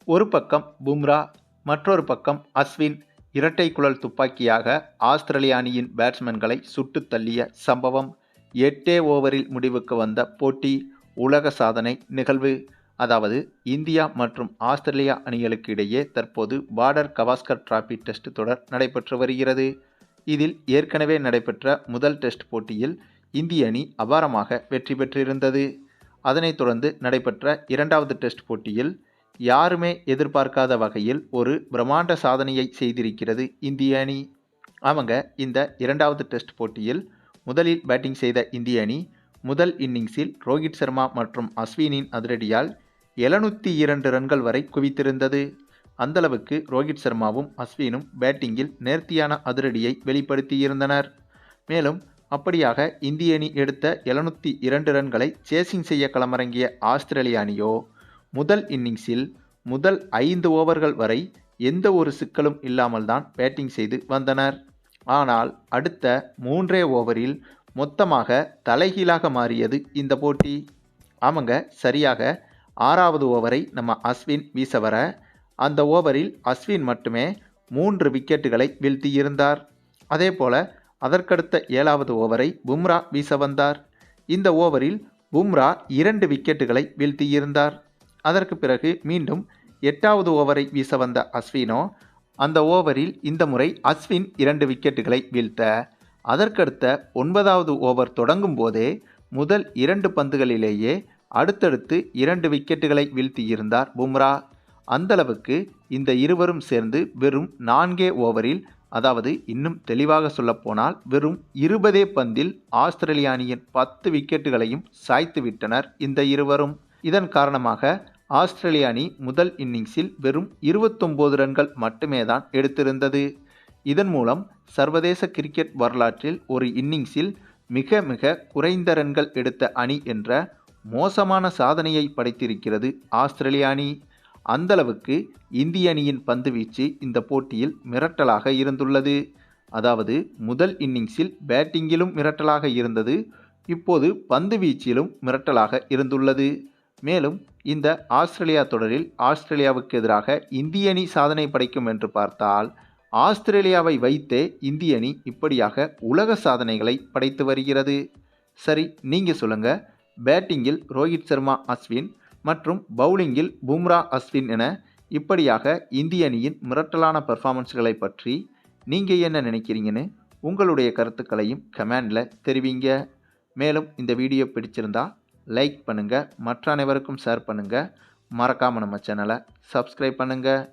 ஒரு பக்கம் பும்ரா, மற்றொரு பக்கம் அஸ்வின் இரட்டை குழல் துப்பாக்கியாக ஆஸ்திரேலிய அணியின் பேட்ஸ்மேன்களை சுட்டு தள்ளிய சம்பவம். 8 ஓவரில் முடிவுக்கு வந்த போட்டி உலக சாதனை நிகழ்வு. அதாவது இந்தியா மற்றும் ஆஸ்திரேலியா அணிகளுக்கு இடையே தற்போது பார்டர் கவாஸ்கர் டிராபி டெஸ்ட் தொடர் நடைபெற்று வருகிறது. இதில் ஏற்கனவே நடைபெற்ற முதல் டெஸ்ட் போட்டியில் இந்திய அணி அபாரமாக வெற்றி பெற்றிருந்தது. அதனைத் தொடர்ந்து நடைபெற்ற இரண்டாவது டெஸ்ட் போட்டியில் யாருமே எதிர்பார்க்காத வகையில் ஒரு பிரம்மாண்ட சாதனையை செய்திருக்கிறது இந்திய அணி. அவங்க இந்த இரண்டாவது டெஸ்ட் போட்டியில் முதலில் பேட்டிங் செய்த இந்திய அணி முதல் இன்னிங்ஸில் ரோஹித் சர்மா மற்றும் அஸ்வினின் அதிரடியால் 702 ரன்கள் வரை குவித்திருந்தது. அந்தளவுக்கு ரோஹித் சர்மாவும் அஸ்வினும் பேட்டிங்கில் நேர்த்தியான அதிரடியை வெளிப்படுத்தியிருந்தனர். மேலும் அப்படியாக இந்திய அணி எடுத்த 702 ரன்களை சேசிங் செய்ய களமிறங்கிய ஆஸ்திரேலிய அணியோ முதல் இன்னிங்ஸில் முதல் 5 ஓவர்கள் வரை எந்த ஒரு சிக்கலும் இல்லாமல் தான் பேட்டிங் செய்து வந்தனர். ஆனால் அடுத்த 3 ஓவரில் மொத்தமாக தலைகீழாக மாறியது இந்த போட்டி. அவங்க சரியாக 6வது ஓவரை நம்ம அஸ்வின் வீச வர அந்த ஓவரில் அஸ்வின் மட்டுமே 3 விக்கெட்டுகளை வீழ்த்தியிருந்தார். அதே போல அதற்கடுத்த 7வது ஓவரை பும்ரா வீச வந்தார். இந்த ஓவரில் பும்ரா 2 விக்கெட்டுகளை வீழ்த்தியிருந்தார். அதற்கு பிறகு மீண்டும் 8வது ஓவரை வீச வந்த அஸ்வினோ அந்த ஓவரில் இந்த முறை அஸ்வின் 2 விக்கெட்டுகளை வீழ்த்த அதற்கடுத்த 9வது ஓவர் தொடங்கும் போதே முதல் 2 பந்துகளிலேயே அடுத்தடுத்து 2 விக்கெட்டுகளை வீழ்த்தியிருந்தார் பும்ரா. அந்தளவுக்கு இந்த இருவரும் சேர்ந்து வெறும் 4 ஓவரில், அதாவது இன்னும் தெளிவாக சொல்லப்போனால் வெறும் 20 பந்தில் ஆஸ்திரேலிய அணியின் 10 விக்கெட்டுகளையும் சாய்த்து விட்டனர் இந்த இருவரும். இதன் காரணமாக ஆஸ்திரேலிய அணி முதல் இன்னிங்ஸில் வெறும் 29 ரன்கள் மட்டுமே தான் எடுத்திருந்தது. இதன் மூலம் சர்வதேச கிரிக்கெட் வரலாற்றில் ஒரு இன்னிங்ஸில் மிக மிக குறைந்த ரன்கள் எடுத்த அணி என்ற மோசமான சாதனையை படைத்திருக்கிறது ஆஸ்திரேலிய அணி. அந்தளவுக்கு இந்திய அணியின் பந்துவீச்சு இந்த போட்டியில் மிரட்டலாக இருந்துள்ளது. அதாவது முதல் இன்னிங்ஸில் பேட்டிங்கிலும் மிரட்டலாக இருந்தது, இப்போது பந்து வீச்சிலும் மிரட்டலாக இருந்துள்ளது. மேலும் இந்த ஆஸ்திரேலியா தொடரில் ஆஸ்திரேலியாவுக்கு எதிராக இந்திய அணி சாதனை படைக்கும் என்று பார்த்தால் ஆஸ்திரேலியாவை வைத்தே இந்திய அணி இப்படியாக உலக சாதனைகளை படைத்து வருகிறது. சரி, நீங்கள் சொல்லுங்கள், பேட்டிங்கில் ரோஹித் சர்மா அஸ்வின் மற்றும் பவுலிங்கில் பும்ரா அஸ்வின் என இப்படியாக இந்திய அணியின் மிரட்டலான பெர்ஃபார்மன்ஸ்களை பற்றி நீங்கள் என்ன நினைக்கிறீங்கன்னு உங்களுடைய கருத்துக்களையும் கமெண்டில் தெரிவிங்க. மேலும் இந்த வீடியோ பிடிச்சிருந்தா லைக் பண்ணுங்கள், மற்ற அனைவருக்கும் ஷேர் பண்ணுங்கள், மறக்காமல் நம்ம சேனலை சப்ஸ்கிரைப் பண்ணுங்கள்.